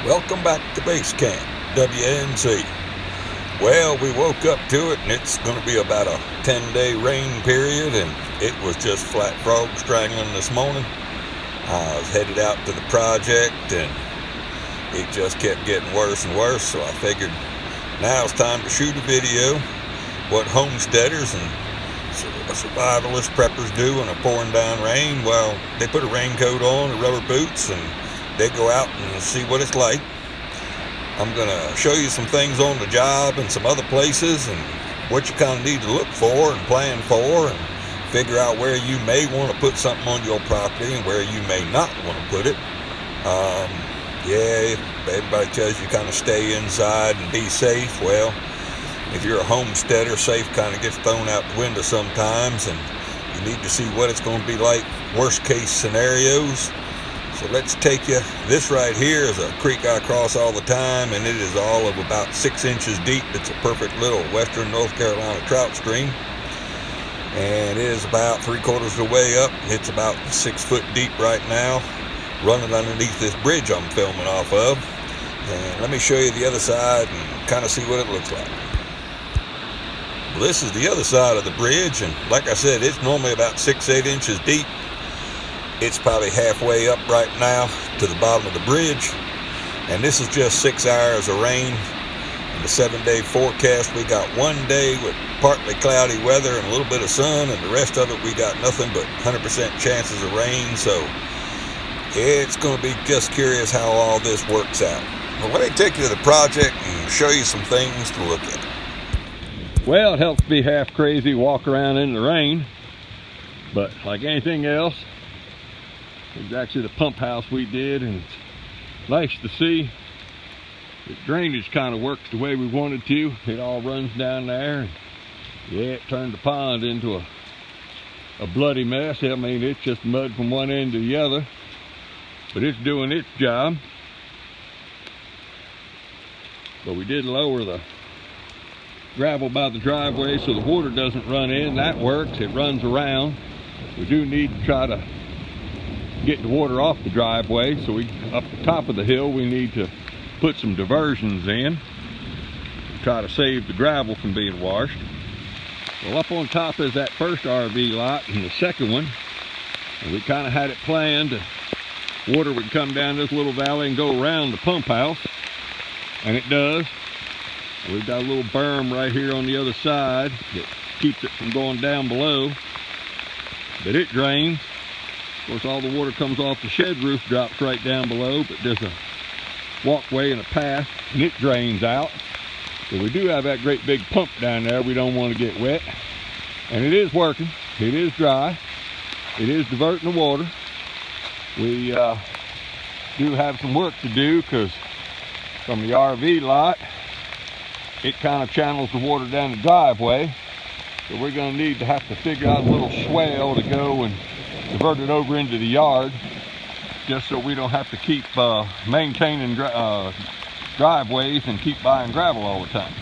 Welcome back to Base Camp, WNC. Well, we woke up to it and it's going to be about a 10-day rain period, and it was just flat frog strangling this morning. I was headed out to the project and it just kept getting worse and worse, so I figured now it's time to shoot a video what homesteaders and survivalist preppers do in a pouring down rain. Well, they put a raincoat on and rubber boots and they go out and see what it's like. I'm going to show you some things on the job and some other places and what you kind of need to look for and plan for, and figure out where you may want to put something on your property and where you may not want to put it. Everybody tells you kind of stay inside and be safe. Well, if you're a homesteader, safe kind of gets thrown out the window sometimes, and you need to see what it's going to be like worst case scenarios. So let's take you. This right here is a creek I cross all the time, and it is all of about 6 inches deep. It's a perfect little western North Carolina trout stream, and it is about 3/4 of the way up. It's about 6 foot deep right now, running underneath this bridge I'm filming off of. And let me show you the other side and kind of see what it looks like. Well, this is the other side of the bridge, and like I said, it's normally about 6-8 inches deep. It's probably halfway up right now to the bottom of the bridge, and this is just 6 hours of rain. In the 7-day forecast, we got 1 day with partly cloudy weather and a little bit of sun, and the rest of it we got nothing but 100% chances of rain. So it's going to be just curious how all this works out. Well, let me take you to the project and show you some things to look at. Well, it helps to be half crazy, walk around in the rain, but like anything else, it's actually the pump house we did, and it's nice to see the drainage kind of works the way we wanted to. It all runs down there, and yeah, it turned the pond into a bloody mess. I mean, it's just mud from one end to the other, but it's doing its job. But we did lower the gravel by the driveway so the water doesn't run in. That works. It runs around. We do need to try to get the water off the driveway, so up the top of the hill we need to put some diversions in, try to save the gravel from being washed. Well, up on top is that first RV lot and the second one, and we kind of had it planned that water would come down this little valley and go around the pump house, and it does. We've got a little berm right here on the other side that keeps it from going down below, but it drains. Of course, all the water comes off the shed roof, drops right down below, but there's a walkway and a path, and it drains out. So we do have that great big pump down there. We don't want to get wet, and it is working. It is dry. It is diverting the water. We do have some work to do, because from the RV lot, it kind of channels the water down the driveway. So we're going to need to have to figure out a little swale to go and divert it over into the yard, just so we don't have to keep maintaining driveways and keep buying gravel all the time.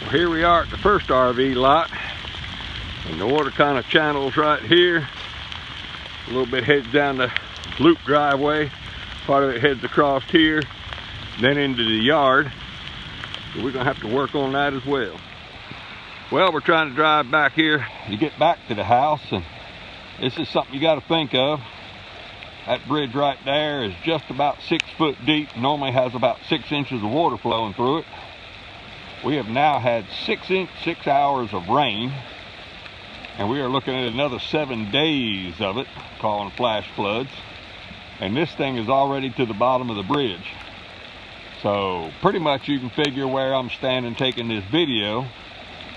Well, here we are at the first RV lot, and the water kind of channels right here. A little bit heads down the loop driveway, part of it heads across here, then into the yard. So we're going to have to work on that as well. Well, we're trying to drive back here to get back to the house, and this is something you got to think of. That bridge right there is just about 6 foot deep, normally has about 6 inches of water flowing through it. We have now had 6 hours of rain, and we are looking at another 7 days of it, calling flash floods. And this thing is already to the bottom of the bridge. So pretty much you can figure where I'm standing taking this video.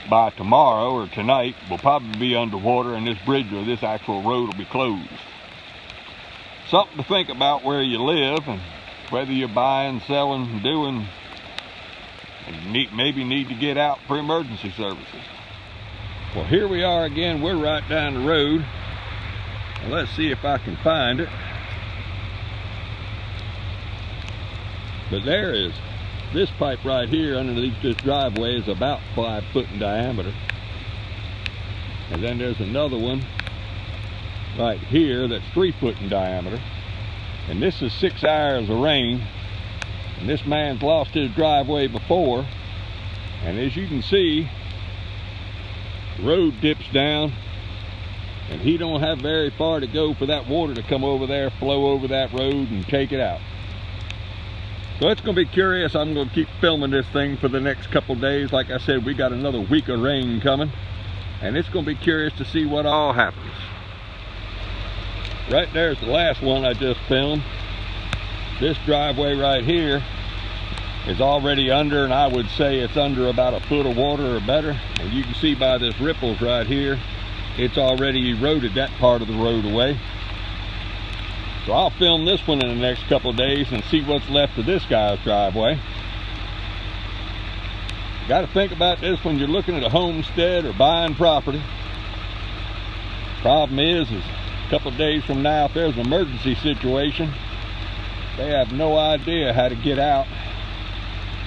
By tomorrow or tonight, we'll probably be underwater, and this bridge or this actual road will be closed. Something to think about where you live, and whether you're buying, selling, doing, and maybe need to get out for emergency services. Well, here we are again. We're right down the road. Well, let's see if I can find it. But there is this pipe right here underneath this driveway is about 5 foot in diameter. And then there's another one right here that's 3 foot in diameter. And this is 6 hours of rain. And this man's lost his driveway before, and as you can see, the road dips down, and he don't have very far to go for that water to come over there, flow over that road and take it out. So it's going to be curious. I'm going to keep filming this thing for the next couple days. Like I said, we got another week of rain coming, and it's going to be curious to see what all happens. Right there's the last one I just filmed. This driveway right here is already under, and I would say it's under about a foot of water or better. And you can see by this ripples right here, it's already eroded that part of the road away. So I'll film this one in the next couple of days and see what's left of this guy's driveway. Got to think about this when you're looking at a homestead or buying property. Problem is a couple of days from now, if there's an emergency situation, they have no idea how to get out.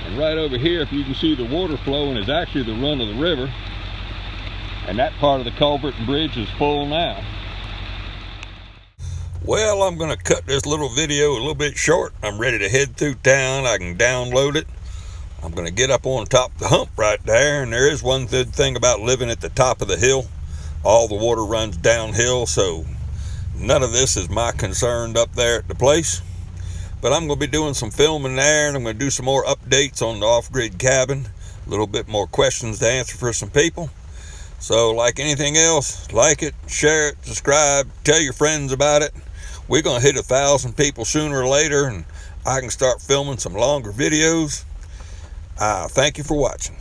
And right over here, if you can see, the water flowing is actually the run of the river, and that part of the culvert and bridge is full now. Well, I'm going to cut this little video a little bit short. I'm ready to head through town. I can download it. I'm going to get up on top of the hump right there. And there is one good thing about living at the top of the hill. All the water runs downhill, so none of this is my concern up there at the place. But I'm going to be doing some filming there, and I'm going to do some more updates on the off-grid cabin. A little bit more questions to answer for some people. So like anything else, like it, share it, subscribe, tell your friends about it. We're going to hit 1,000 people sooner or later, and I can start filming some longer videos. Thank you for watching.